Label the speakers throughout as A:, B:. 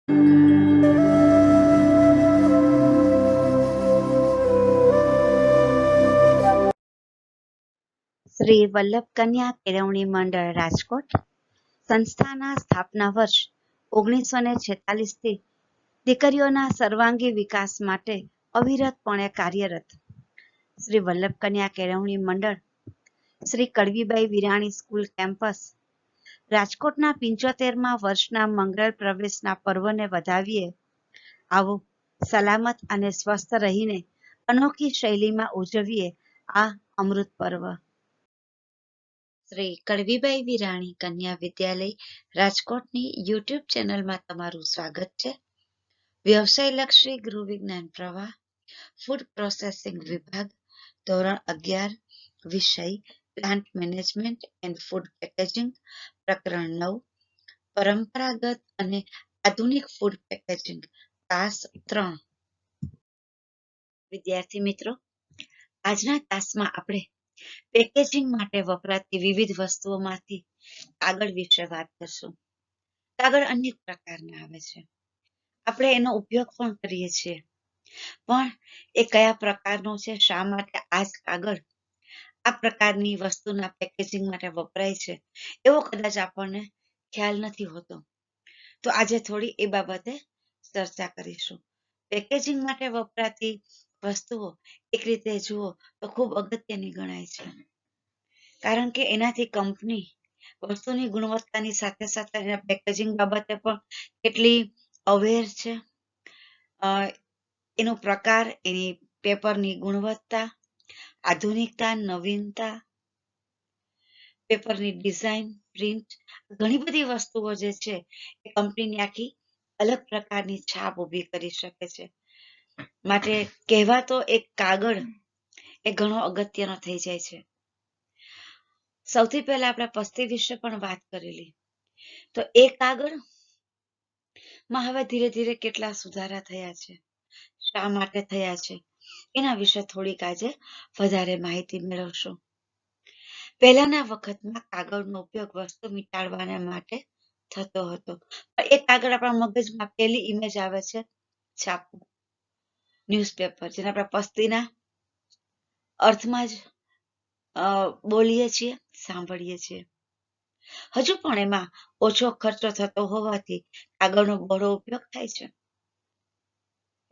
A: શ્રી વલ્લભ કન્યા કેળવણી મંડળ રાજકોટ સંસ્થાના સ્થાપના વર્ષ 1946 થી દીકરીઓના સર્વાંગી વિકાસ માટે અવિરતપણે કાર્યરત. શ્રી વલ્લભ કન્યા કેળવણી મંડળ શ્રી કડવીબાઈ વિરાણી સ્કૂલ કેમ્પસ રાજકોટના 75મા વર્ષના મંગળ પ્રવેશના પર્વને વધાવીએ. આવો સલામત અને સ્વસ્થ રહીને અનોખી શૈલીમાં ઉજવીએ આ અમૃત પર્વ. શ્રી કડવીબાઈ વિરાણી કન્યા વિદ્યાલય રાજકોટની યુટ્યુબ ચેનલમાં તમારું સ્વાગત છે. વ્યવસાયલક્ષી ગૃહ વિજ્ઞાન પ્રવાહ, ફૂડ પ્રોસેસિંગ વિભાગ, ધોરણ 11, વિષય plant management and food packaging, પ્રકરણ 9, પરંપરાગત અને આધુનિક ફૂડ પેકેજિંગ, તાસ 3. વિદ્યાર્થી મિત્રો, આજના તાસમાં આપણે પેકેજિંગ માટે વપરાતી વિવિધ વસ્તુઓમાંથી કાગળ વિશે વાત કરશું. કાગળ અનેક પ્રકારના આવે છે. આપણે એનો ઉપયોગ પણ કરીએ છીએ, પણ એ કયા પ્રકારનો છે, શા માટે આ જ કાગળ આ પ્રકારની વસ્તુના પેકેજિંગ માટે વપરાય છે, એવો કદાચ આપણને ખ્યાલ નથી હોતો. તો આજે થોડી એ બાબતે ચર્ચા કરીશું. પેકેજિંગ માટે વપરાતી વસ્તુઓ એક રીતે જુઓ તો ખૂબ અગત્યની ગણાય છે, કારણ કે એનાથી કંપની વસ્તુની ગુણવત્તાની સાથે સાથે એના પેકેજિંગ બાબતે પણ કેટલી અવેર છે. એનો પ્રકાર, એની પેપરની ગુણવત્તા, આધુનિકતા, નવીનતા, પેપરની ડિઝાઇન, પ્રિન્ટ, ઘણી બધી વસ્તુઓ જે છે એ કંપનીની આખી અલગ પ્રકારની છાપ ઊભી કરી શકે છે. માટે કહેવાતો એક કાગળ એ ઘણો અગત્યનો થઈ જાય છે. સૌથી પહેલા આપણે પસ્તી વિશે પણ વાત કરેલી, તો એ કાગળ માં હવે ધીરે ધીરે કેટલા સુધારા થયા છે, શા માટે થયા છે, એના વિશે થોડીક આજે વધારે માહિતી મેળવશું. પહેલાના વખતમાં કાગળનો ઉપયોગ વસ્તુ મીટાડવાના માટે થતો હતો. એ કાગળ આપણા મગજમાં પહેલી ઇમેજ આવે છે છાપવું, ન્યૂઝપેપર, જેને આપણે પસ્તીના અર્થમાં જ બોલીએ છીએ, સાંભળીએ છીએ. હજુ પણ એમાં ઓછો ખર્ચો થતો હોવાથી કાગળનો બહોળો ઉપયોગ થાય છે.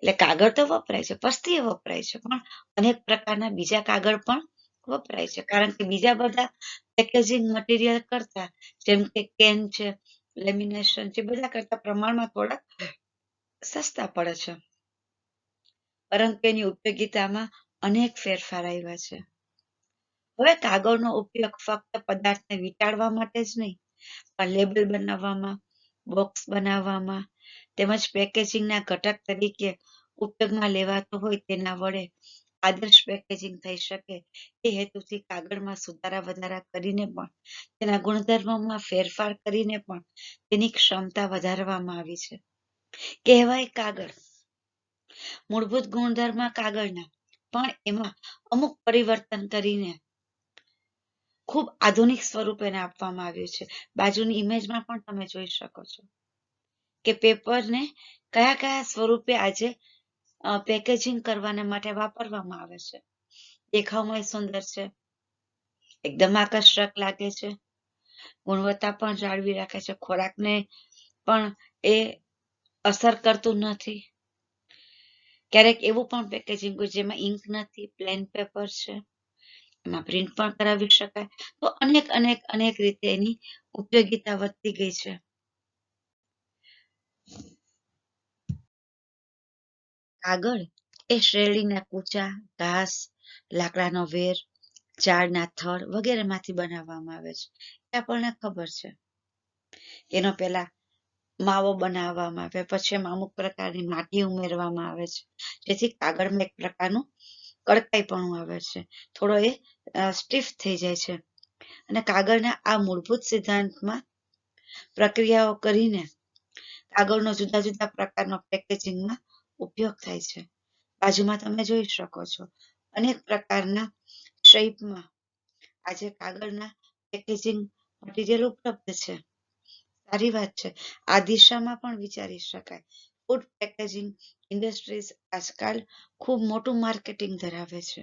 A: એટલે કાગળ તો વપરાય છે, પસ્તી વપરાય છે, પણ અનેક પ્રકારના બીજા કાગળ પણ વપરાય છે, કારણ કે બીજા બધા પેકેજિંગ મટીરિયલ કરતા, જેમ કે કેન છે, લેમિનેશન છે, બધા કરતા પ્રમાણમાં થોડા સસ્તા પડે છે, પરંતુ એની ઉપયોગિતામાં અનેક ફેરફાર આવ્યા છે. હવે કાગળનો ઉપયોગ ફક્ત પદાર્થને વીંટાળવા માટે જ નહીં, પણ લેબલ બનાવવામાં, બોક્સ બનાવવામાં, તેમજ પેકેજિંગના ઘટક તરીકે ઉપયોગમાં લેવાતો હોય તેના વડે આદર્શ પેકેજિંગ થઈ શકે એ હેતુથી કાગળમાં સુધારા વધારા કરીને પણ, તેના ગુણધર્મોમાં ફેરફાર કરીને પણ તેની ક્ષમતા વધારવામાં આવી છે. કહેવાય કાગળ મૂળભૂત ગુણધર્મ કાગળના, પણ એમાં અમુક પરિવર્તન કરીને ખૂબ આધુનિક સ્વરૂપ એને આપવામાં આવ્યું છે. બાજુની ઇમેજમાં પણ તમે જોઈ શકો છો કે પેપરને કયા કયા સ્વરૂપે આજે પેકેજિંગ કરવાના માટે વાપરવામાં આવે છે. દેખાવમાં સુંદર છે, એકદમ આકર્ષક લાગે છે, ગુણવત્તા પણ જાળવી રાખે છે, ખોરાકને પણ એ અસર કરતું નથી. ક્યારેક એવું પણ પેકેજિંગ હોય જેમાં ઇંક નથી, પ્લેન પેપર છે, એમાં પ્રિન્ટ પણ કરાવી શકાય. તો અનેક અનેક અનેક રીતે એની ઉપયોગિતા વધતી ગઈ છે. કાગળ એ શેરડીના કૂચા, ઘાસ, લાકડાનો વેર, ઝાડના થડ વગેરેમાંથી બનાવવામાં આવે છે. એ આપણને ખબર છે. એનો પહેલા માવો બનાવવામાં આવે, પછી એમાં અમુક પ્રકારની માટી ઉમેરવામાં આવે છે, જેથી કાગળમાં એક પ્રકારનું કડકાઈપણું આવે છે, થોડો એ સ્ટીફ થઈ જાય છે. અને કાગળના આ મૂળભૂત સિદ્ધાંતમાં પ્રક્રિયાઓ કરીને કાગળનો જુદા જુદા પ્રકારનો પેકેજિંગમાં ઉપયોગ થાય છે. બાજુમાં તમે જોઈ શકો છો અનેક પ્રકારના શેપમાં આજે કાગળના પેકેજિંગ મટીરિયલ ઉપલબ્ધ છે. સારી વાત છે. આ દિશામાં પણ વિચારી શકાય. ફૂડ પેકેજિંગ ઇન્ડસ્ટ્રીઝ આજકાલ ખૂબ મોટું માર્કેટિંગ ધરાવે છે.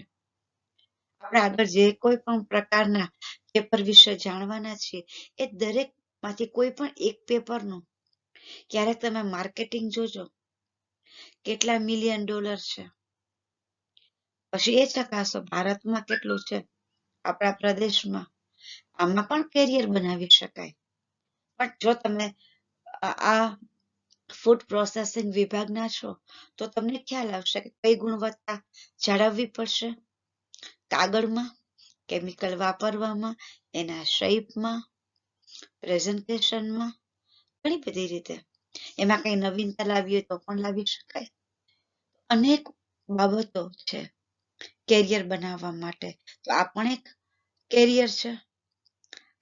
A: આપણે આગળ જે કોઈ પણ પ્રકારના પેપર વિશે જાણવાના છીએ એ દરેક માંથી કોઈ પણ એક પેપરનું ક્યારેક તમે માર્કેટિંગ જોજો કેટલા $મિલિયન છે. પછી એ ચકાસો ભારતમાં કેટલું છે, આપણા પ્રદેશમાં. આમાં પણ કેરિયર બનાવી શકાય. પણ જો તમે આ ફૂડ પ્રોસેસિંગ વિભાગના છો તો તમને ખ્યાલ આવશે કે કઈ ગુણવત્તા જાળવવી પડશે. કાગળમાં, કેમિકલ વાપરવામાં, એના શેપમાં, પ્રેઝન્ટેશનમાં, ઘણી બધી રીતે. એમાં કઈ નવીનતા લાવી હોય તો પણ લાવી શકાય. અનેક બાબતો છે કેરિયર બનાવવા માટે. તો આ પણ એક કેરિયર છે.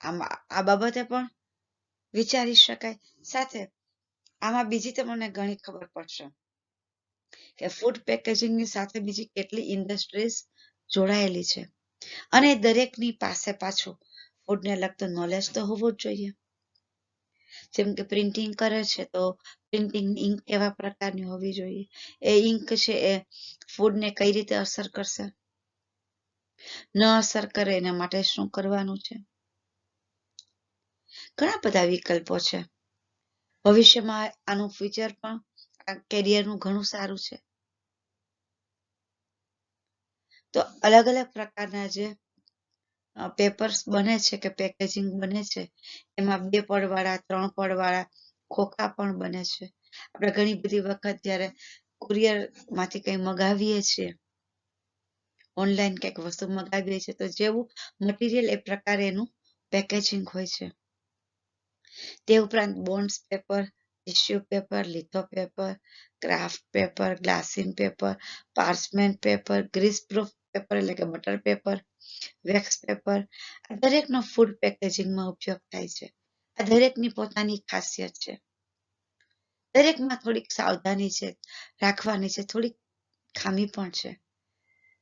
A: આ બાબતે પણ વિચારી શકાય. સાથે આમાં બીજી તમને ઘણી ખબર પડશે કે ફૂડ પેકેજિંગની સાથે બીજી કેટલી ઇન્ડસ્ટ્રીઝ જોડાયેલી છે અને દરેકની પાસે પાછું ફૂડને લગતું નોલેજ તો હોવું જ જોઈએ. જેમ કે પ્રિન્ટિંગ કરે છે તો પ્રિન્ટિંગ ઇંક કેવા પ્રકારની હોવી જોઈએ, એ ઇંક છે એ ફૂડને કઈ રીતે અસર કરશે, ન અસર કરે એના માટે શું કરવાનું છે. ઘણા બધા વિકલ્પો છે. ભવિષ્યમાં આનું ફ્યુચર પણ આ કેરિયરનું ઘણું સારું છે. તો અલગ અલગ પ્રકારના જે પેપર્સ બને છે કે પેકેજિંગ બને છે એમાં 2 પડવાળા, 3 પડવાળા ખોખા પણ બને છે. આપણે ઘણી બધી વખત જ્યારે કુરિયર માંથી કંઈ મગાવીએ છીએ, ઓનલાઈન કંઈક વસ્તુ મગાવીએ છીએ તો જેવું મટીરિયલ એ પ્રકારે એનું પેકેજિંગ હોય છે. તે ઉપરાંત bonds paper, tissue paper, litho paper, kraft paper, glassine paper, parchment paper, grease proof paper એટલે કે બટર પેપર, વેક્સ પેપર, આ દરેકનો ફૂડ પેકેજિંગમાં ઉપયોગ થાય છે. આ દરેકની પોતાની ખાસિયત છે. દરેકમાં થોડીક સાવધાની છે રાખવાની છે, થોડીક ખામી પણ છે.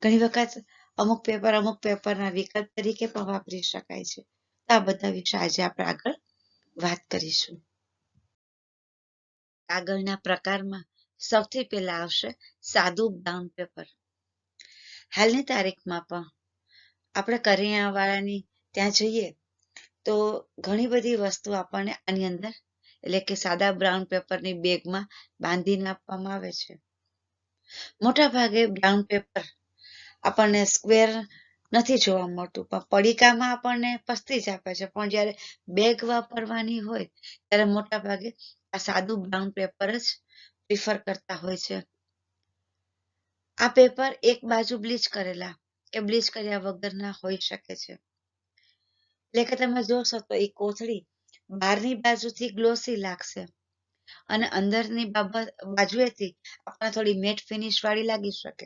A: ઘણી વખત અમુક પેપરના વિકલ્પ તરીકે પણ વાપરી શકાય છે. આ બધા વિશે આજે આપણે આગળ વાત કરીશું. કાગળના પ્રકારમાં સૌથી પહેલા આવશે સાદું બ્રાઉન પેપર. હાલની તારીખમાં પણ આપણે કરિયાણાવાળાની ત્યાં જઈએ તો ઘણી બધી વસ્તુ આપણને આની અંદર એટલે કે સાદા બ્રાઉન પેપરની બેગમાં બાંધીને આપવામાં આવે છે. મોટા ભાગે બ્રાઉન પેપર આપણને સ્ક્વેર નથી જોવા મળતું, પણ પડીકામાં આપણને પસ્તી જ આપે છે. પણ જ્યારે બેગ વાપરવાની હોય ત્યારે મોટા ભાગે આ સાદું બ્રાઉન પેપર જ પ્રિફર કરતા હોય છે. આ પેપર એક બાજુ બ્લીચ કરેલા કે બ્લીચ કર્યા વગરના હોઈ શકે છે. એટલે કે તમે જોશો તો એ કોથળી બહારની બાજુથી ગ્લોસી લાગશે અને અંદરની બાજુએથી આપણને થોડી મેટ ફિનિશ વાળી લાગી શકે.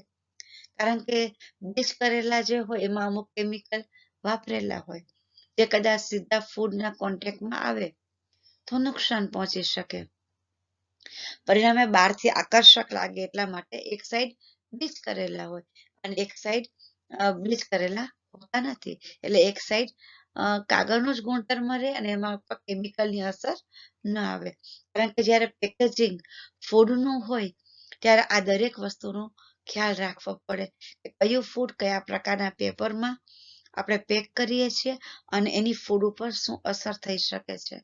A: કારણ કે બ્લીચ કરેલા જે હોય એમાં અમુક કેમિકલ વાપરેલા હોય જે કદાચ સીધા ફૂડના કોન્ટેક્ટમાં આવે તો નુકસાન પહોંચી શકે. પરિણામે બહારથી આકર્ષક લાગે એટલા માટે એક સાઈડ બ્લીચ કરેલા હોય અને એક સાઈડ બ્લીચ કરેલા હોતા નથી. એટલે એક સાઈડ કાગળનું જ ગુણધર્મ રહે અને એમાં કેમિકલની અસર ન આવે. કારણ કે જ્યારે પેકેજિંગ ફૂડનું હોય ત્યારે આ દરેક વસ્તુનો ખ્યાલ રાખવો પડે કે કયું ફૂડ કયા પ્રકારના પેપરમાં આપણે પેક કરીએ છીએ અને એની ફૂડ ઉપર શું અસર થઈ શકે છે.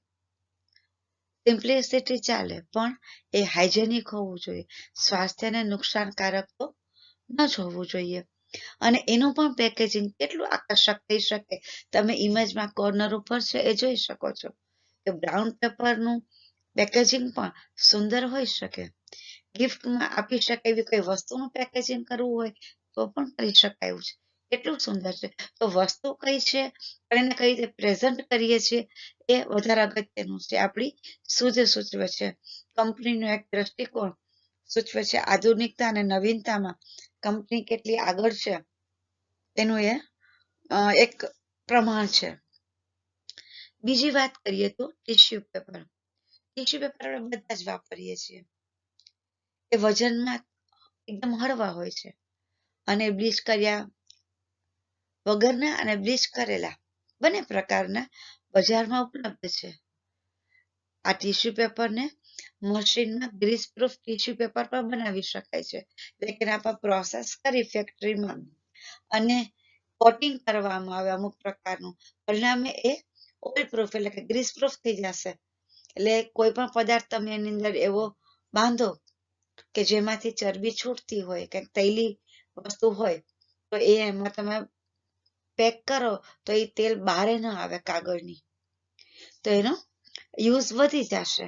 A: સિમ્પ્લિસિટી ચાલે પણ એ હાઇજેનિક હોવું જોઈએ. સ્વાસ્થ્યને નુકસાનકારક તો ન જ હોવું જોઈએ. અને એનું પણ પેકેજિંગ કેટલું આકર્ષક થઈ શકે. તમે ઇમેજમાં કોર્નર ઉપર છે એ જોઈ શકો છો કે બ્રાઉન પેપરનું પેકેજિંગ પણ સુંદર હોઈ શકે. ગિફ્ટમાં આપી શકાય એવી કોઈ વસ્તુનું પેકેજિંગ કરવું હોય તો પણ કરી શકાય એવું છે. કેટલું સુંદર છે. તો વસ્તુ કઈ છે અને એને કઈ રીતે પ્રેઝન્ટ કરીએ છીએ એ વધારે અગત્યનું છે. આપણી સૂઝ સૂચવે છે. કંપનીનો એક દ્રષ્ટિકોણ સૂચવે છે. આધુનિકતા અને નવીનતામાં કંપની કેટલી આગળ છે તેનું એ એક પ્રમાણ છે. બીજી વાત કરીએ તો ટિશ્યુ પેપર. ટિશ્યુ પેપર આપણે બધા જ વાપરીએ છીએ. એ વજનમાં એકદમ હળવા હોય છે અને બ્લીચ કર્યા વગરના અને બ્લીચ કરેલા બંને પ્રકારના બજારમાં ઉપલબ્ધ છે. આ ટીશ્યુ પેપરને મશીનમાં ગ્રીસ પ્રૂફ ટીશ્યુ પેપર પણ બનાવી શકાય છે. એટલે કે એના પર પ્રોસેસ કરી ફેક્ટરીમાં અને કોટિંગ કરવામાં આવે અમુક પ્રકારનું, પરિણામે એ ઓઇલ પ્રૂફ એટલે કે ગ્રીસ પ્રૂફ થઈ જશે. એટલે કોઈ પણ પદાર્થ તમે એની અંદર એવો બાંધો કે જેમાંથી ચરબી છૂટતી હોય, કે તૈલી વસ્તુ હોય, તો એ એમાં તમે પેક કરો તો એ તેલ બહાર ન આવે કાગળની, તો એનો યુઝ વધી જશે.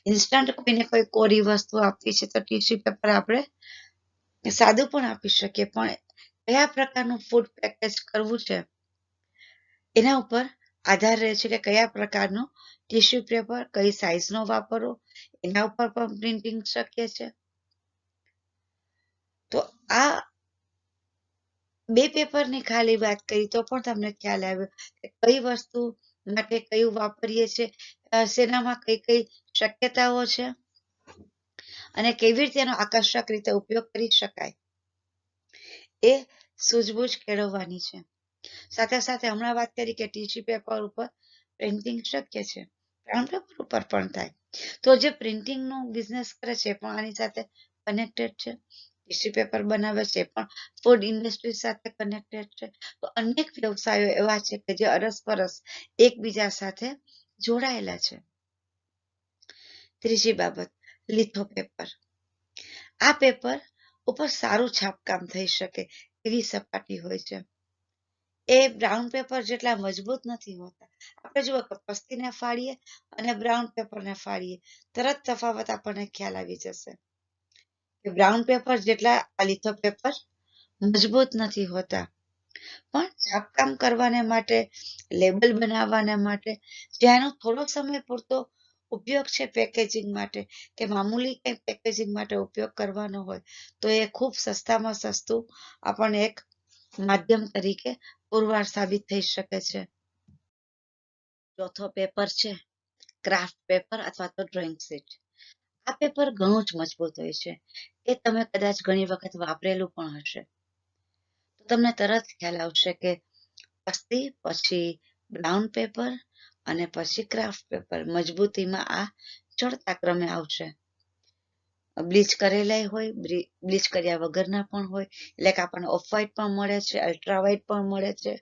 A: ઇન્સ્ટન્ટ કોઈને કોઈ કોરી વસ્તુ આપવી છે તો ટીશ્યુ પેપર આપણે સાદું પણ આપી શકીએ, પણ કયા પ્રકારનું ફૂડ પેકેજ કરવું છે એના ઉપર આધાર રહે છે કે કયા પ્રકારનું ટીશ્યુ પેપર, કઈ સાઇઝનો વાપરવો, એના ઉપર પણ પ્રિન્ટિંગ શક્ય છે. તો આ બે પેપરની ખાલી વાત કરી તો પણ તમને ખ્યાલ આવ્યો કે કઈ વસ્તુ માટે કયું વાપરીએ છીએ, શેનામાં કઈ કઈ શક્યતાઓ છે અને કેવી રીતે એનો આકર્ષક રીતે ઉપયોગ કરી શકાય, એ સૂઝબૂઝ કેળવવાની છે. સાથે સાથે હમણાં વાત કરી કે ટીશ્યુ પેપર ઉપર પ્રિન્ટિંગ શક્ય છે, બ્રાઉન પેપર ઉપર પણ થાય. તો જે પ્રિન્ટિંગનો બિઝનેસ કરે છે પણ આની સાથે કનેક્ટેડ છે, ટીશ્યુ પેપર બનાવે છે પણ ફૂડ ઇન્ડસ્ટ્રી સાથે કનેક્ટેડ છે. તો અનેક વ્યવસાયો એવા છે કે જે અરસપરસ એકબીજા સાથે જોડાયેલા છે. ત્રીજી બાબત, લિથો પેપર. આ પેપર ઉપર સારું છાપકામ થઈ શકે એવી સપાટી હોય છે. એ બ્રાઉન પેપર જેટલા મજબૂત નથી હોતા. આપણે જુઓ કે પસ્તીને ફાડીએ અને બ્રાઉન પેપરને ફાડીએ, તરત તફાવત આપણને ખ્યાલ આવી જશે કે બ્રાઉન પેપર જેટલા આ લિથો પેપર મજબૂત નથી હોતા. પણ છાપકામ કરવાને માટે, લેબલ બનાવવાને માટે, જેનો થોડો સમય પૂરતો ઉપયોગ છે પેકેજિંગ માટે, કે મામૂલી કંઈ પેકેજિંગ માટે ઉપયોગ કરવાનો હોય, તો એ ખૂબ સસ્તામાં સસ્તું આપણને એક માધ્યમ તરીકે પુરવાર સાબિત થઈ શકે છે. ચોથો પેપર છે ક્રાફ્ટ પેપર અથવા તો ડ્રોઈંગ શીટ. આ પેપર ઘણું જ મજબૂત હોય છે. એ તમે કદાચ ઘણી વખત વાપરેલું પણ હશે, તો તમને તરત ખ્યાલ આવશે કે પસ્તી, પછી બ્રાઉન પેપર અને પછી ક્રાફ્ટ પેપર મજબૂતીમાં આ ચડતા ક્રમે આવશે. બ્લીચ કરેલા હોય, બ્લીચ કર્યા વગરના પણ હોય, એટલે કે આપણને ઓફ વ્હાઇટ પણ મળે છે, અલ્ટ્રા વ્હાઇટ પણ મળે છે,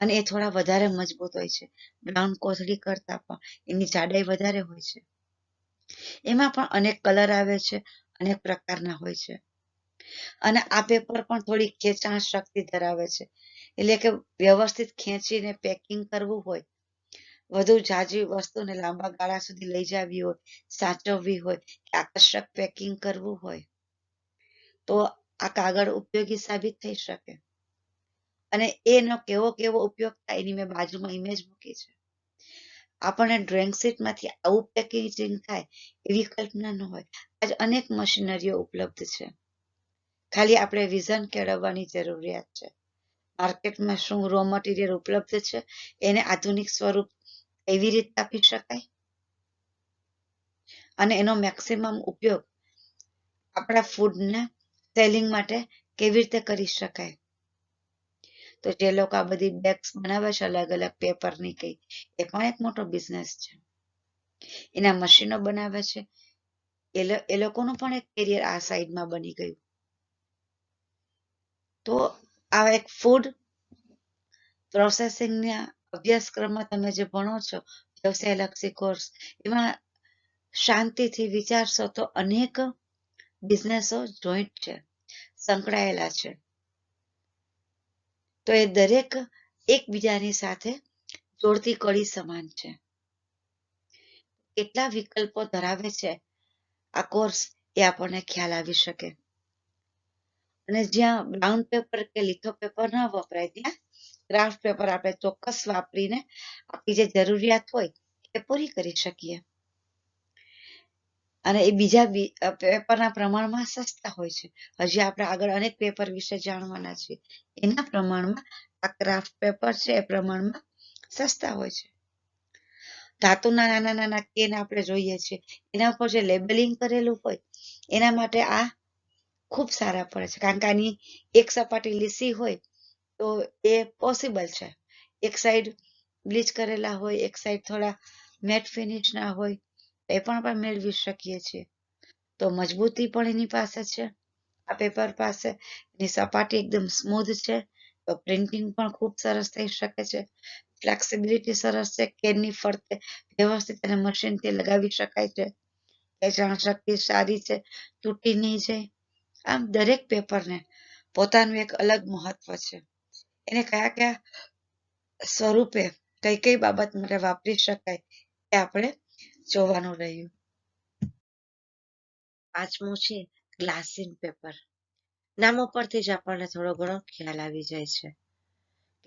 A: અને એ થોડા વધારે મજબૂત હોય છે બ્રાઉન કોથળી કરતા, પણ એની જાડાઈ વધારે હોય છે. એમાં પણ અનેક કલર આવે છે, અનેક પ્રકારના હોય છે, અને આ પેપર પણ થોડી ખેંચાણ શક્તિ ધરાવે છે. એટલે કે વ્યવસ્થિત ખેંચીને પેકિંગ કરવું હોય, વધુ ઝાઝી વસ્તુને લાંબા ગાળા સુધી લઈ જવી હોય, સાચવવી હોય, આકર્ષક પેકિંગ કરવું હોય, તો આ કાગળ ઉપયોગી સાબિત થઈ શકે. અને એનો કેવો કેવો ઉપયોગ થાય એની મેં બાજુમાં ઇમેજ મૂકી છે. આપણને ડ્રોઈંગ શીટમાંથી આવું પેકેજિંગ થાય એવી કલ્પના ન હોય. આજે અનેક મશીનરીઓ ઉપલબ્ધ છે, ખાલી આપણે વિઝન કેળવવાની જરૂરિયાત છે. માર્કેટમાં શું રો મટીરિયલ ઉપલબ્ધ છે, એને આધુનિક સ્વરૂપ એવી રીતે આપી શકાય અને એનો મેક્સિમમ ઉપયોગ આપણા ફૂડને સેલિંગ માટે કેવી રીતે કરી શકાય. તો જે લોકો આ બધી બેગ્સ બનાવે છે અલગ અલગ પેપરની કઈ, એ પણ એક મોટો બિઝનેસ છે. એના મશીનો બનાવે છે, એ લોકોનું પણ એક કેરિયર આ સાઈડમાં બની ગયું. તો આ એક ફૂડ પ્રોસેસિંગના અભ્યાસક્રમમાં તમે જે ભણો છો, વ્યવસાયલક્ષી કોર્સ, એમાં શાંતિથી વિચારશો તો અનેક બિઝનેસો જોઈન્ટ છે, સંકળાયેલા છે. તો એ દરેક એકબીજાની સાથે જોડતી કડી સમાન છે. કેટલા વિકલ્પો ધરાવે છે આ કોર્સ, એ આપણને ખ્યાલ આવી શકે. અને જ્યાં બ્રાઉન પેપર કે લિથો પેપર ન વપરાય, ત્યાં ક્રાફ્ટ પેપર આપણે ચોક્કસ વાપરીને આપણી જે જરૂરિયાત હોય એ પૂરી કરી શકીએ. અને એ બીજા પેપરના પ્રમાણમાં સસ્તા હોય છે. હજી આપણે આગળ અનેક પેપર વિશે જાણવાના છીએ. એના પ્રમાણમાં આ ક્રાફ્ટ પેપર છે એ પ્રમાણમાં સસ્તા હોય છે. ધાતુના નાના નાના કેન આપણે જોઈએ છીએ, એના ઉપર જે લેબલિંગ કરેલું હોય એના માટે આ ખૂબ સારા પડે છે, કારણ કે આની એક સપાટી લીસી હોય તો એ પોસિબલ છે. એક સાઈડ બ્લીચ કરેલા હોય, એક સાઈડ થોડા મેટ ફિનિશ ના હોય એ પણ આપણે મેળવી શકીએ છીએ. તો મજબૂતી પણ એની પાસે છે, આ પેપર પાસે. એની સપાટી એકદમ સ્મૂધ છે, તો પ્રિન્ટિંગ પણ ખૂબ સરસ થઈ શકે છે. ફ્લેક્સિબિલિટી સરસ છે, કેનની ફરતે વ્યવસ્થિત અને મશીનથી લગાવી શકાય છે. ખેંચાણ શક્તિ સારી છે, તૂટી નહીં જાય. આમ દરેક પેપરને પોતાનું એક અલગ મહત્વ છે. એને કયા કયા સ્વરૂપે કઈ કઈ બાબત માટે વાપરી શકાય એ આપણે જોવાનું રહ્યું. પાંચમું છે ગ્લાસિંગ પેપર. નામ ઉપરથી જ આપણને થોડો ઘણો ખ્યાલ આવી જાય છે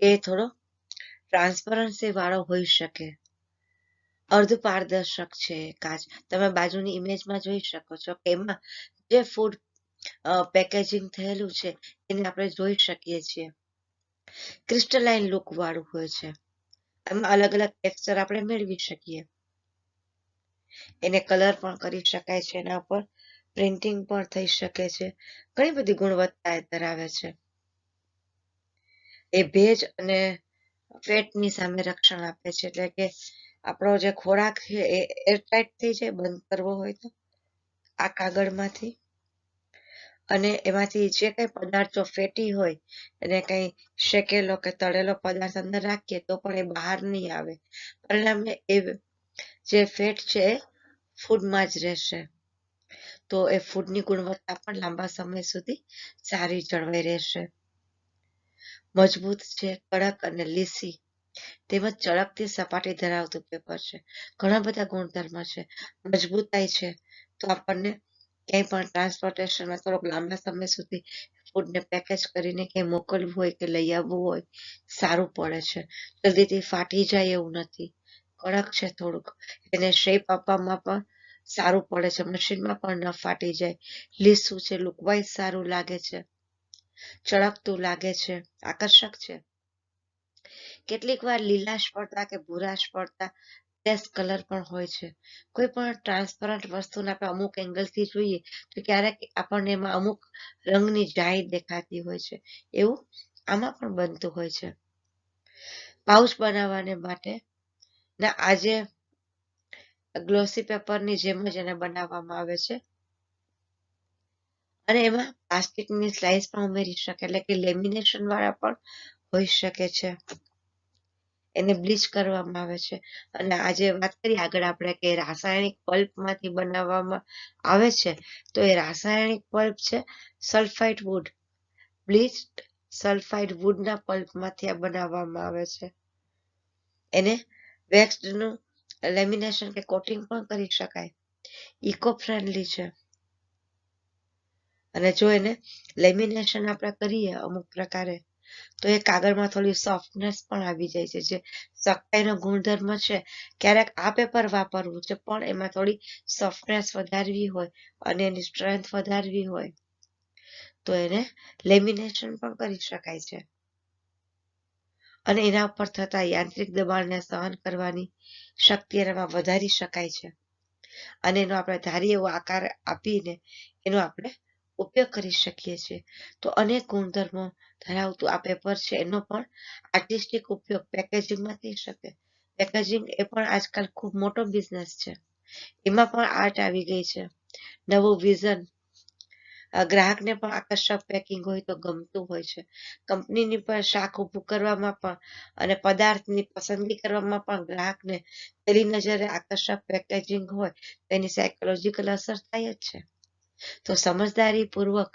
A: કે એ થોડો ટ્રાન્સપરન્સી વાળો હોઈ શકે, અર્ધ પારદર્શક છે કાચ. તમે બાજુની ઇમેજમાં જોઈ શકો છો કે એમાં જે ફૂડ પેકેજિંગ થયેલું છે એને આપણે જોઈ શકીએ છીએ. ક્રિસ્ટલાઇન લુક વાળું હોય છે, એમાં અલગ અલગ ટેક્સચર આપણે મેળવી શકીએ. એને કલર પણ કરી શકાય છે, એના ઉપર પ્રિન્ટિંગ પણ થઈ શકે છે. ઘણી બધી ગુણવત્તા એ ધરાવે છે. એ ભેજ અને ફેટની સામે રક્ષણ આપે છે, એટલે કે આપણો જે ખોરાક છે એ એરટાઈટ થઈ જાય બંધ કરવો હોય તો આ કાગળમાંથી. અને એમાંથી જે કંઈ પદાર્થો ફેટી હોય અને કંઈ શેકેલો કે તળેલો પદાર્થ અંદર રાખીએ તો પણ એ બહાર નહીં આવે. પરિણામે એ જે ફેટ છે એ ફૂડમાં જ રહેશે, તો એ ફૂડની ગુણવત્તા પણ લાંબા સમય સુધી સારી જળવાઈ રહેશે. મજબૂત છે, કડક અને લીસી તેમજ ચળકતી સપાટી ધરાવતું પેપર છે. ઘણા બધા ગુણધર્મ છે. મજબૂતાઈ છે તો આપણને ક્યાંય પણ ટ્રાન્સપોર્ટેશનમાં થોડોક લાંબા સમય સુધી ફૂડને પેકેજ કરીને ક્યાંય મોકલવું હોય કે લઈ આવવું હોય સારું પડે છે. જલ્દીથી ફાટી જાય એવું નથી, કડક છે થોડુંક, એને શેપ આપવામાં પણ સારું પડે છે, મશીનમાં પણ ન ફાટી જાય. લીસું છે, લુકવાઇઝ સારું લાગે છે, ચળકતું લાગે છે, આકર્ષક છે. કેટલીક વાર લીલાશ પડતા કે ભૂરાશ પડતા ટેસ્ટ કલર પણ હોય છે. કોઈ પણ ટ્રાન્સપરન્ટ વસ્તુને આપણે અમુક એંગલથી જોઈએ તો ક્યારેક આપણને એમાં અમુક રંગની જાય દેખાતી હોય છે, એવું આમાં પણ બનતું હોય છે. પાઉચ બનાવવાને માટે ના આજે ગ્લોસી પેપરની જેમ જ એને બનાવવામાં આવે છે અને એમાં પ્લાસ્ટિકની સ્લાઇસ પણ ઉમેરી શકે, એટલે કે લેમિનેશન વાળા પણ હોઈ શકે છે. એને બ્લીચ કરવામાં આવે છે. અને આજે વાત કરીએ આગળ આપણે કે રાસાયણિક પલ્પમાંથી બનાવવામાં આવે છે, તો એ રાસાયણિક પલ્પ છે સલ્ફાઇડ વુડ, બ્લીચ્ડ સલ્ફાઇડ વુડના પલ્પમાંથી આ બનાવવામાં આવે છે. એને વેક્સડનું લેમિનેશન કે કોટિંગ પણ કરી શકાય, ઇકો ફ્રેન્ડલી છે. અને જો એને લેમિનેશન આપણે કરીએ અમુક પ્રકારે તો એ કાગળમાં થોડી સોફ્ટનેસ પણ આવી જાય છે, જે સખ્તાઈનો ગુણધર્મ છે. ક્યારેક આ પેપર વાપરવું છે પણ એમાં થોડી સોફ્ટનેસ વધારવી હોય અને એની સ્ટ્રેન્થ વધારવી હોય તો એને લેમિનેશન પણ કરી શકાય છે. અને એના ઉપર થતા યાંત્રિક દબાણને સહન કરવાની શક્તિ એનામાં વધારી શકાય છે. અને એનો આપણે ધારી એવો આકાર આપીને એનો આપણે ઉપયોગ કરી શકીએ છીએ. તો અનેક ગુણધર્મો ધરાવતું આ પેપર છે, એનો પણ આર્ટિસ્ટિક ઉપયોગ પેકેજિંગમાં થઈ શકે. પેકેજિંગ એ પણ આજકાલ ખૂબ મોટો બિઝનેસ છે, એમાં પણ આર્ટ આવી ગઈ છે, નવું વિઝન. ગ્રાહકને પણ આકર્ષક પેકિંગ હોય તો ગમતું હોય છે. કંપનીની પણ શાખ ઊભું કરવામાં પણ અને પદાર્થની પસંદગી કરવામાં પણ ગ્રાહકને પહેલી નજરે આકર્ષક પેકેજિંગ હોય તેની સાયકોલોજીકલ અસર થાય જ છે. તો સમજદારીપૂર્વક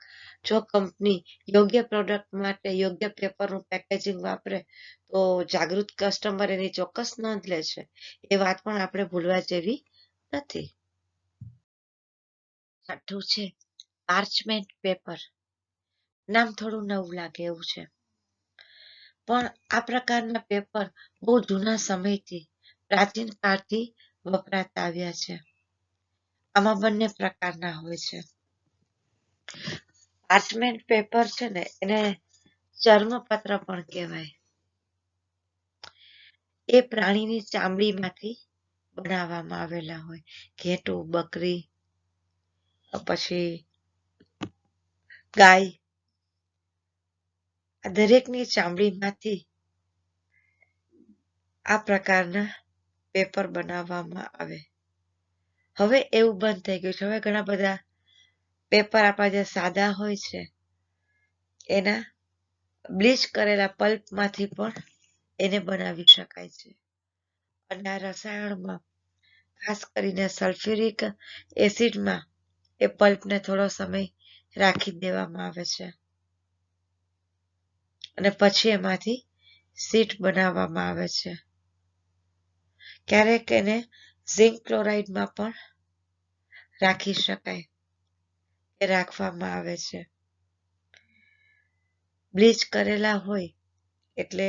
A: જો કંપની યોગ્ય પ્રોડક્ટ માટે યોગ્ય પેપરનું પેકેજિંગ વાપરે તો જાગૃત કસ્ટમર એની ચોક્કસ નોંધ લે છે. એ વાત પણ આપણે ભૂલવા જેવી નથી. છઠ્ઠું છે પાર્ચમેન્ટ પેપર. નામ થોડું નવું લાગે એવું છે, પણ આ પ્રકારના પેપર બહુ જૂના સમયથી પ્રાચીન કાળથી વપરાતા આવ્યા છે. આમાં બંને પ્રકારના હોય છે. પાર્ચમેન્ટ પેપર છે ને એને ચર્મપત્ર પણ કહેવાય. એ પ્રાણીની ચામડીમાંથી બનાવવામાં આવેલા હોય, ઘેટું, બકરી, પછી ગાય, આ દરેકની ચામડીમાંથી આ પ્રકારના પેપર બનાવવામાં આવે. હવે એવું બંધ થઈ ગયું છે. હવે ઘણા બધા પેપર આપણા જે સાદા હોય છે એના બ્લીચ કરેલા પલ્પમાંથી પણ એને બનાવી શકાય છે. અને આ રસાયણમાં ખાસ કરીને સલ્ફ્યુરિક એસિડમાં એ પલ્પને થોડો સમય રાખી દેવામાં આવે છે અને પછી એમાંથી શીટ બનાવવામાં આવે છે. ક્યારેક એને ઝિંક ક્લોરાઇડમાં પણ રાખી શકાય એ રાખવામાં આવે છે. બ્લીચ કરેલા હોય એટલે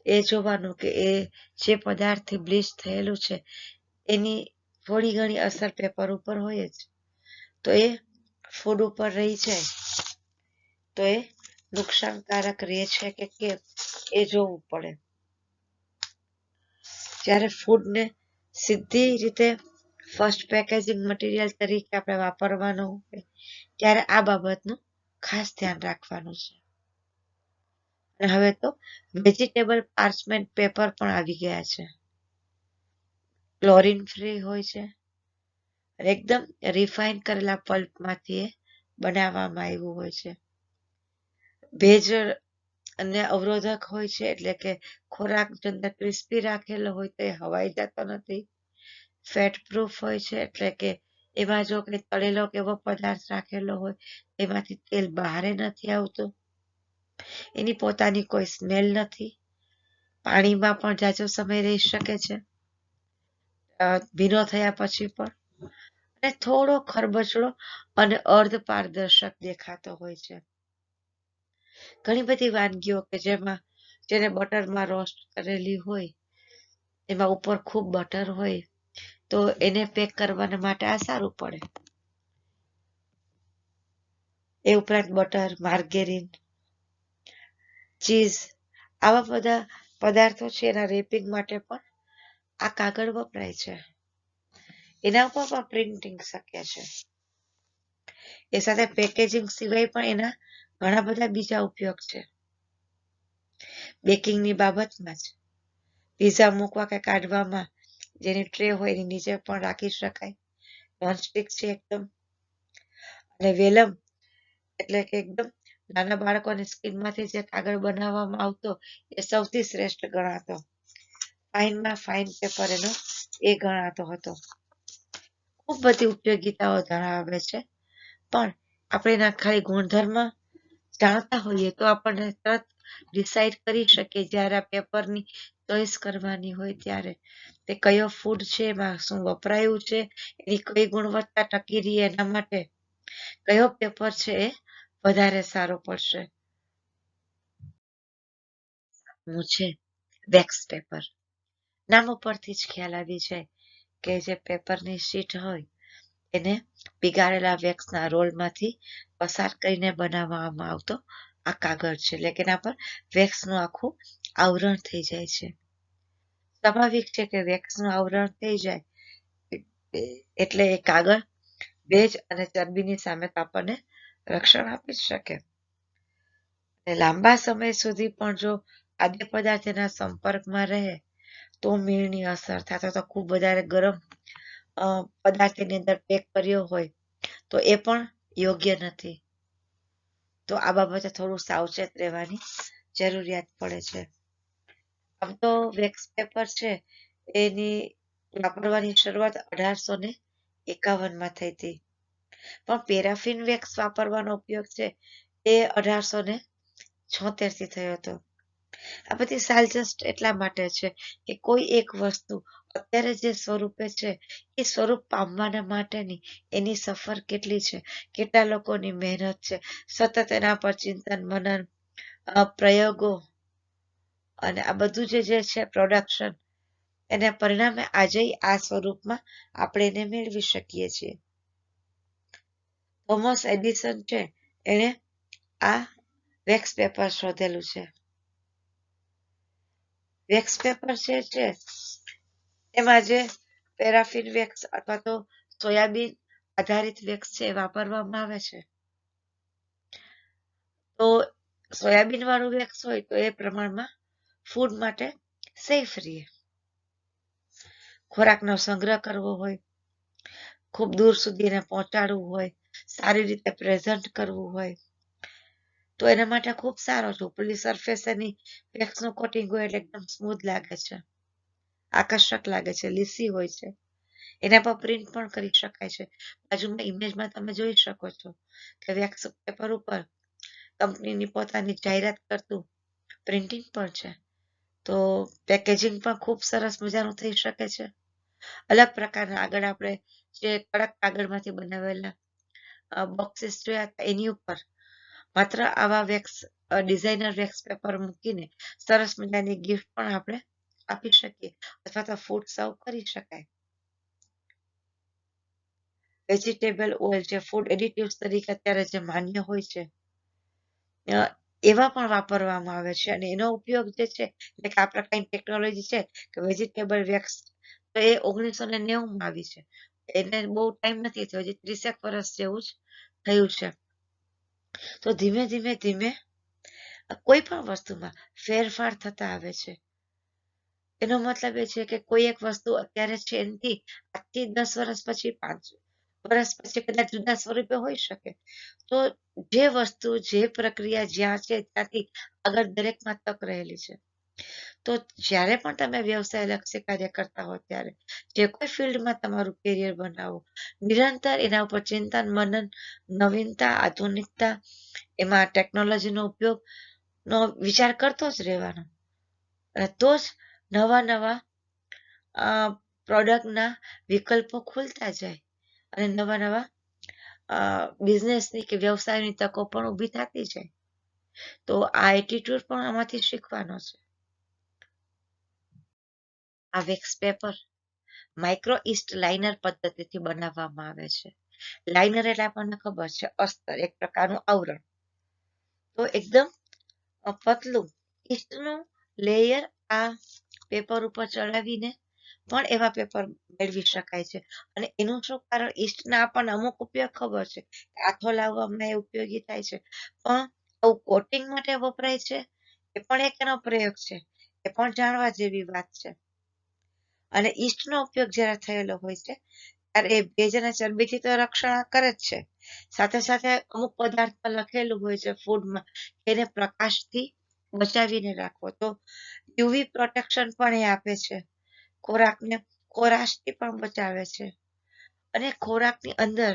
A: એ જોવાનું કે એ જે પદાર્થથી બ્લીચ થયેલું છે એની થોડી ઘણી અસર પેપર ઉપર હોય જ. તો એ ફૂડ ઉપર રહી જાય તો એ નુકસાનકારક રહે છે કે કેમ એ જોવું પડે. જ્યારે ફૂડને સીધી રીતે ફર્સ્ટ પેકેજિંગ મટીરિયલ તરીકે આપણે વાપરવાનું હોય ત્યારે આ બાબતનું ખાસ ધ્યાન રાખવાનું છે. અને હવે તો વેજીટેબલ પાર્ચમેન્ટ પેપર પણ આવી ગયા છે. ક્લોરીન ફ્રી હોય છે અને એકદમ રિફાઇન કરેલા પલ્પમાંથી એ બનાવવામાં આવ્યું હોય છે. ભેજ અને અવરોધક હોય છે એટલે કે ખોરાક અંદર ક્રિસ્પી રાખેલો હોય તો એ હવાઈ જતો નથી. ફેટ પ્રૂફ હોય છે એટલે કે એમાં જો કે તળેલો કે એવો પદાર્થ રાખેલો હોય એમાંથી તેલ બહાર નથી આવતું. એની પોતાની કોઈ સ્મેલ નથી. પાણીમાં પણ જાજો સમય રહી શકે છે ભીનો થયા પછી પણ. અને થોડો ખરબચડો અને અર્ધ પારદર્શક દેખાતો હોય છે. ઘણી બધી વાનગીઓ કે જેને બટરમાં રોસ્ટ કરેલી હોય એમાં ઉપર ખૂબ બટર હોય તો એને પેક કરવાના માટે આ સારું પડે. એ ઉપરાંત બટર, માર્ગેરીન, ચીઝ આવા બધા પદાર્થો છે એના રેપિંગ માટે પણ આ કાગળ વપરાય છે. એના ઉપર પણ પ્રિન્ટિંગ શક્ય છે. એ સાથે પેકેજિંગ સિવાય પણ એના ઘણા બધા બીજા ઉપયોગ છે. બેકિંગની બાબતમાં જ પીઝા મૂકવા કે કાઢવામાં જેની ટ્રે હોય એની નીચે પણ રાખી શકાય. નોનસ્ટિક છે એકદમ. અને વેલમ એટલે કે એકદમ નાના બાળકોની સ્કિનમાંથી જે કાગળ બનાવવામાં આવતો એ સૌથી શ્રેષ્ઠ ગણાતો. ફાઇનમાં ફાઇન પેપર એનો એ ગણાતો હતો. ખૂબ બધી ઉપયોગિતાઓ ધરાવે છે પણ આપણે એના ખાલી ગુણધર્મ જાણતા હોઈએ તો આપણને તરત ડિસાઈડ કરી શકીએ જ્યારે આ પેપરની ચોઈસ કરવાની હોય ત્યારે તે કયો ફૂડ છે એમાં શું વપરાયું છે એની કઈ ગુણવત્તા ટકી રહી એના માટે કયો પેપર છે એ વધારે સારો પડશે. હું છે વેક્સ પેપર. નામ ઉપરથી જ ખ્યાલ આવી જાય કે જે પેપરની શીટ હોય એને પીગાળેલા વેક્સના રોલમાંથી પસાર કરીને બનાવવામાં આવતો આ કાગળ છે. એટલે કે એના પર વેક્સનું આખું આવરણ થઈ જાય છે. સ્વાભાવિક છે કે વેક્સનું આવરણ થઈ જાય એટલે એ કાગળ ભેજ અને ચરબીની સામે તો આપણને રક્ષણ આપી જ શકે. અને લાંબા સમય સુધી પણ જો ખાદ્ય પદાર્થ એના સંપર્કમાં રહે તો મીણની અસર થાય તો ખૂબ વધારે ગરમ પદાર્થ એની અંદર પેક કર્યો હોય તો એ પણ યોગ્ય નથી. તો આ બાબતે થોડું સાવચેત રહેવાની જરૂરિયાત પડે છે. આમ તો વેક્સ પેપર છે એની વાપરવાની શરૂઆત 1851માં થઈ હતી પણ પેરાફિન વેક્સ વાપરવાનો ઉપયોગ છે એ 1876 થી થયો હતો. આ બધી સાલજસ્ટ એટલા માટે છે કે કોઈ એક વસ્તુ અત્યારે જે સ્વરૂપે છે એ સ્વરૂપ પામવાના માટેની એની સફર કેટલી છે, કેટલા લોકોની મહેનત છે, સતત એના પર ચિંતન મનન પ્રયોગો અને આ બધું જે છે પ્રોડક્શન એના પરિણામે આજે આ સ્વરૂપમાં આપણે એને મેળવી શકીએ છીએ. થોમસ એડિસન છે એણે આ વેક્સ પેપર શોધેલું છે. વેક્સ પેપર છે એમાં જે પેરાફિન વેક્સ અથવા તો સોયાબીન આધારિત વેક્સ છે વાપરવામાં આવે છે. તો સોયાબીન વાળું વેક્સ હોય તો એ પ્રમાણમાં ફૂડ માટે સેફ રહે. ખોરાકનો સંગ્રહ કરવો હોય, ખૂબ દૂર સુધી એને પહોંચાડવું હોય, સારી રીતે પ્રેઝન્ટ કરવું હોય, તો એના માટે ખૂબ સારો છે. ઉપરની સરફેસ એની વેક્સનું કોટિંગ હોય એટલે એકદમ સ્મૂથ લાગે છે, આકર્ષક લાગે છે, લીસી હોય છે. એના પર પ્રિન્ટ પણ કરી શકાય છે. બાજુમાં ઇમેજમાં તમે જોઈ શકો છો કે વેક્સ પેપર ઉપર કંપનીની પોતાની જાહેરાત કરતું પ્રિન્ટિંગ પણ છે. તો પેકેજિંગ પણ ખૂબ સરસ મજાનું થઈ શકે છે. અલગ પ્રકારના આગળ આપણે જે કડક કાગળમાંથી બનાવેલા બોક્સીસ જોયા હતા એની ઉપર માત્ર આવા વેક્સ ડિઝાઇનર વેક્સ પેપર મૂકીને સરસ મજાની ગિફ્ટ પણ આપણે આપી શકીએ અથવા તો ફૂડ સર્વ કરી શકાય. વેજીટેબલ ઓઇલ જે ફૂડ એડિટિવ્સ તરીકે અત્યારે જે માન્ય હોય છે એવા પણ વાપરવામાં આવે છે અને એનો ઉપયોગ જે છે એટલે કે આ પ્રકારની ટેકનોલોજી છે કે વેજીટેબલ વેક્સ તો એ 1990માં આવી છે. એને બહુ ટાઈમ નથી થયો, હજી 30 વર્ષ જેવું જ થયું છે. તો ધીમે ધીમે ધીમે કોઈ પણ વસ્તુમાં ફેરફાર થતા આવે છે. એનો મતલબ એ છે કે કોઈ એક વસ્તુ અત્યારે છે એનાથી આજથી 10 વર્ષ પછી 5 વર્ષ પછી કદાચ જુદા સ્વરૂપે હોઈ શકે. તો જે વસ્તુ જે પ્રક્રિયા જ્યાં છે ત્યાંથી આગળ દરેકમાં તક રહેલી છે. તો જ્યારે પણ તમે વ્યવસાય લક્ષી કાર્ય કરતા હો ત્યારે જે કોઈ ફિલ્ડમાં તમારું કેરિયર બનાવો, નિરંતર એના ઉપર ચિંતન મનન, નવીનતા, આધુનિકતા, એમાં ટેકનોલોજીનો ઉપયોગનો વિચાર કરતો જ રહેવાનો. અને તો જ નવા નવા પ્રોડક્ટના વિકલ્પો ખુલતા જાય અને નવા નવા બિઝનેસની કે વ્યવસાયની તકો પણ ઊભી થતી જાય. તો આ એટીટ્યુડ પણ આમાંથી શીખવાનો છે. આ wax paper micro east liner પદ્ધતિથી બનાવવામાં આવે છે. લાઇનર એટલે આપણને ખબર છે અસ્તર, એક પ્રકારનું આવરણ. તો એકદમ પતલું ઇસ્ટનું લેયર આ પેપર ઉપર ચડાવીને પણ એવા પેપર મેળવી શકાય છે. અને એનું શું કારણ, ઇસ્ટના આપણને અમુક ઉપયોગ ખબર છે, આથો લાવવામાં એ ઉપયોગી થાય છે, પણ આવું કોટિંગ માટે વપરાય છે એ પણ એક એનો પ્રયોગ છે, એ પણ જાણવા જેવી વાત છે. અને ઇસ્ટનો ઉપયોગ જ્યારે થયેલો હોય છે ત્યારે એ ભેજ અને ચરબીથી તો રક્ષણ કરે જ છે, સાથે સાથે અમુક પદાર્થ પર લખેલું હોય છે ફૂડમાં એને પ્રકાશથી બચાવીને રાખવો. તો યુવી પ્રોટેક્શન પણ એ આપે છે, ખોરાકને ખોરાશથી પણ બચાવે છે. અને ખોરાકની અંદર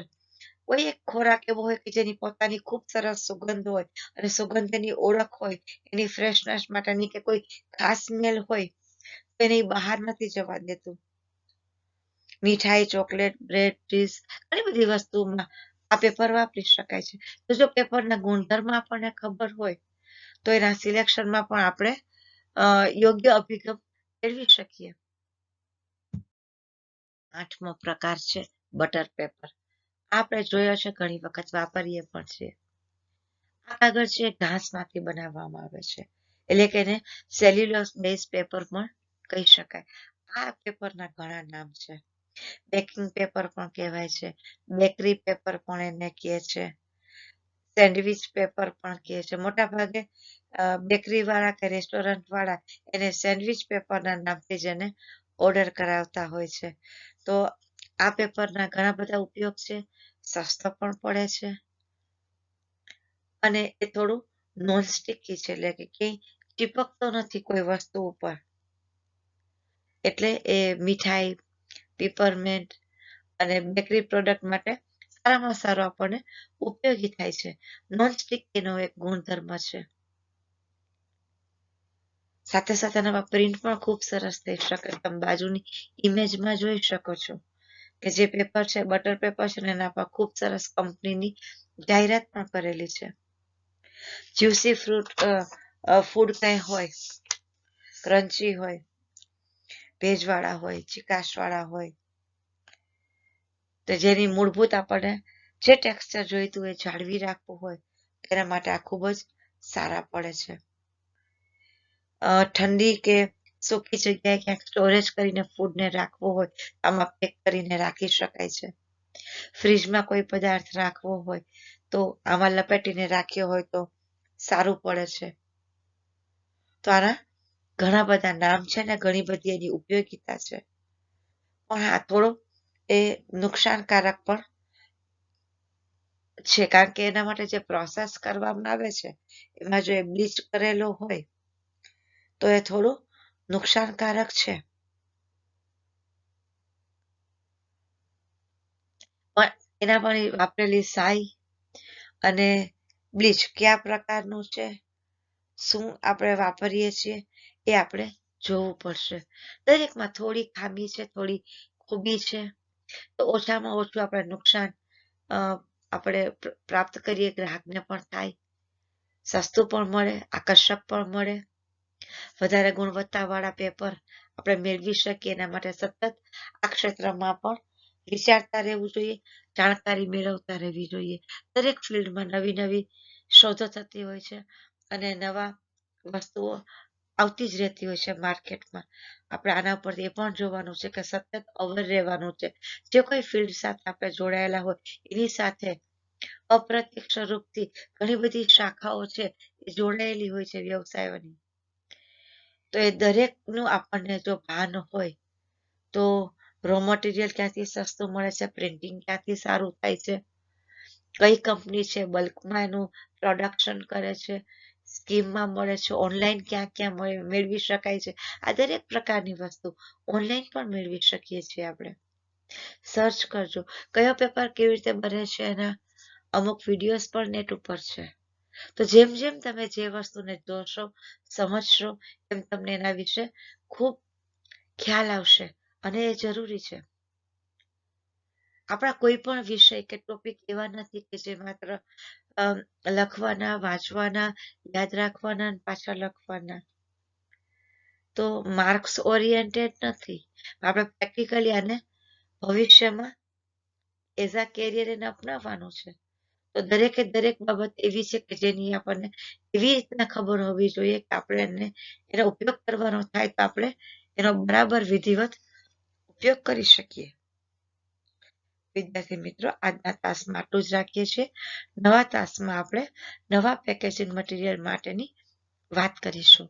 A: કોઈ એક ખોરાક એવો હોય કે જેની પોતાની ખૂબ સરસ સુગંધ હોય અને સુગંધની ઓળખ હોય, એની ફ્રેશનેસ માટેની કે કોઈ ખાસ સ્મેલ હોય તો એને બહાર નથી જવા દેતું. મીઠાઈ, ચોકલેટ, બ્રેડ, ચીઝ ઘણી બધી વસ્તુમાં આ પેપર વાપરી શકાય છે. તો જો પેપરના ગુણધર્મ આપણને ખબર હોય તો એના સિલેક્શનમાં પણ આપણે યોગ્ય અભિગમ મેળવી શકીએ. 8મો પ્રકાર છે બટર પેપર. આપણે જોયો છે, ઘણી વખત વાપરીએ પણ છે. આ કાગળ છે ઘાસમાંથી બનાવવામાં આવે છે, એટલે કે એને સેલ્યુલોઝ બેઝ પેપર પણ કહી શકાય. આ પેપરના ઘણા નામ છે. બેકિંગ પેપર પણ કહેવાય છે, બેકરી પેપર પણ એને કહે છે, સેન્ડવિચ પેપર પણ કહે છે. મોટા ભાગે બેકરી વાળા કે રેસ્ટોરન્ટ વાળા એને સેન્ડવિચ પેપરના નામથી જ એને ઓર્ડર કરાવતા હોય છે. તો આ પેપરના ઘણા બધા ઉપયોગ છે, સસ્તો પણ પડે છે અને એ થોડું નોનસ્ટિકી છે, એટલે કે ક્યાંય ચીપકતો નથી કોઈ વસ્તુ ઉપર. એટલે એ મીઠાઈ, પીપરમેન્ટ અને બેકરી પ્રોડક્ટ માટે સારામાં સારો આપણને ઉપયોગી થાય છે. નોનસ્ટિકીનો એક ગુણધર્મ છે. સાથે સાથે એના પ્રિન્ટ પણ ખૂબ સરસ થઈ શકે. તમે બાજુની ઇમેજમાં જોઈ શકો છો કે જે પેપર છે બટર પેપર છે ને એના પર ખૂબ સરસ કંપનીની જાહેરાત પણ કરેલી છે. જ્યુસી ફ્રૂટ ફૂડ કંઈ હોય, ક્રન્ચી હોય, ભેજવાળા હોય, ચીકાશવાળા હોય, તો જેની મૂળભૂત આપણને જે ટેક્સચર જોઈતું હોય જાળવી રાખવું હોય એના માટે આ ખૂબ જ સારા પડે છે. ઠંડી કે સૂકી જગ્યાએ ક્યાંક સ્ટોરેજ કરીને ફૂડને રાખવો હોય આમાં પેક કરીને રાખી શકાય છે. ફ્રીજમાં કોઈ પદાર્થ રાખવો હોય તો આમાં લપેટીને રાખ્યો હોય તો સારું પડે છે. તો આના ઘણા બધા નામ છે ને ઘણી બધી એની ઉપયોગિતા છે. પણ હા થોડો એ નુકસાનકારક પણ છે, કારણ કે એના માટે જે પ્રોસેસ કરવામાં આવે છે એમાં જો એ બ્લીચ કરેલો હોય તો એ થોડું નુકસાનકારક છે. પણ એના પણ વાપરેલી સાઈ અને બ્લીચ કયા પ્રકારનું છે, શું આપણે વાપરીએ છીએ એ આપણે જોવું પડશે. દરેકમાં થોડી ખામી છે, થોડી ખૂબી છે, તો ઓછામાં ઓછું આપણે નુકસાન આપણે પ્રાપ્ત કરીએ, ગ્રાહકને પણ થાય, સસ્તું પણ મળે, આકર્ષક પણ મળે, વધારે ગુણવત્તાવાળા પેપર આપણે મેળવી શકીએ. એના માટે સતત આ ક્ષેત્રમાં પણ વિચારતા રહેવું જોઈએ, જાણકારી મેળવતા રહેવી જોઈએ. દરેક ફિલ્ડમાં નવી નવી શોધો થતી હોય છે અને નવા વસ્તુઓ આવતી જ રહેતી હોય છે માર્કેટમાં. આપણે આના પરથી એ પણ જોવાનું છે કે સતત અવર રહેવાનું છે. જે કોઈ ફિલ્ડ સાથે આપણે જોડાયેલા હોય એની સાથે અપ્રત્યક્ષ રૂપથી ઘણી બધી શાખાઓ છે એ જોડાયેલી હોય છે વ્યવસાયોની. તો એ દરેકનું આપણને જો ભાન હોય તો રો મટીરિયલ ક્યાંથી સસ્તું મળે છે, પ્રિન્ટિંગ ક્યાંથી સારું થાય છે, કઈ કંપની છે બલ્કમાં એનું પ્રોડક્શન કરે છે, સ્કીમમાં મળે છે, ઓનલાઈન ક્યાં ક્યાં મેળવી શકાય છે. આ દરેક પ્રકારની વસ્તુ ઓનલાઈન પણ મેળવી શકીએ છીએ આપણે. સર્ચ કરજો કયો પેપર કેવી રીતે બને છે, એના અમુક વિડીયોઝ પણ નેટ ઉપર છે. તો જેમ જેમ તમે જે વસ્તુને જોશો, સમજશો, એમ તમને એના વિશે ખૂબ ખ્યાલ આવશે અને એ જરૂરી છે. આપણા કોઈ પણ વિષય કે ટોપિક એવા નથી કે જે માત્ર લખવાના, વાંચવાના, યાદ રાખવાના અને પાછા લખવાના. તો માર્ક્સ ઓરિએન્ટેડ નથી. આપણે પ્રેક્ટિકલી આને ભવિષ્યમાં એઝ આ કેરિયર એને અપનાવવાનું છે. તો દરેકે દરેક બાબત એવી છે કે જેની આપણને એવી રીતના ખબર હોવી જોઈએ કે આપણે એનો ઉપયોગ કરવાનો થાય તો આપણે એનો બરાબર વિધિવત ઉપયોગ કરી શકીએ. વિદ્યાર્થી મિત્રો, આજના તાસમાં આટલું જ રાખીએ છીએ. નવા તાસમાં આપણે નવા પેકેજિંગ મટીરિયલ માટેની વાત કરીશું.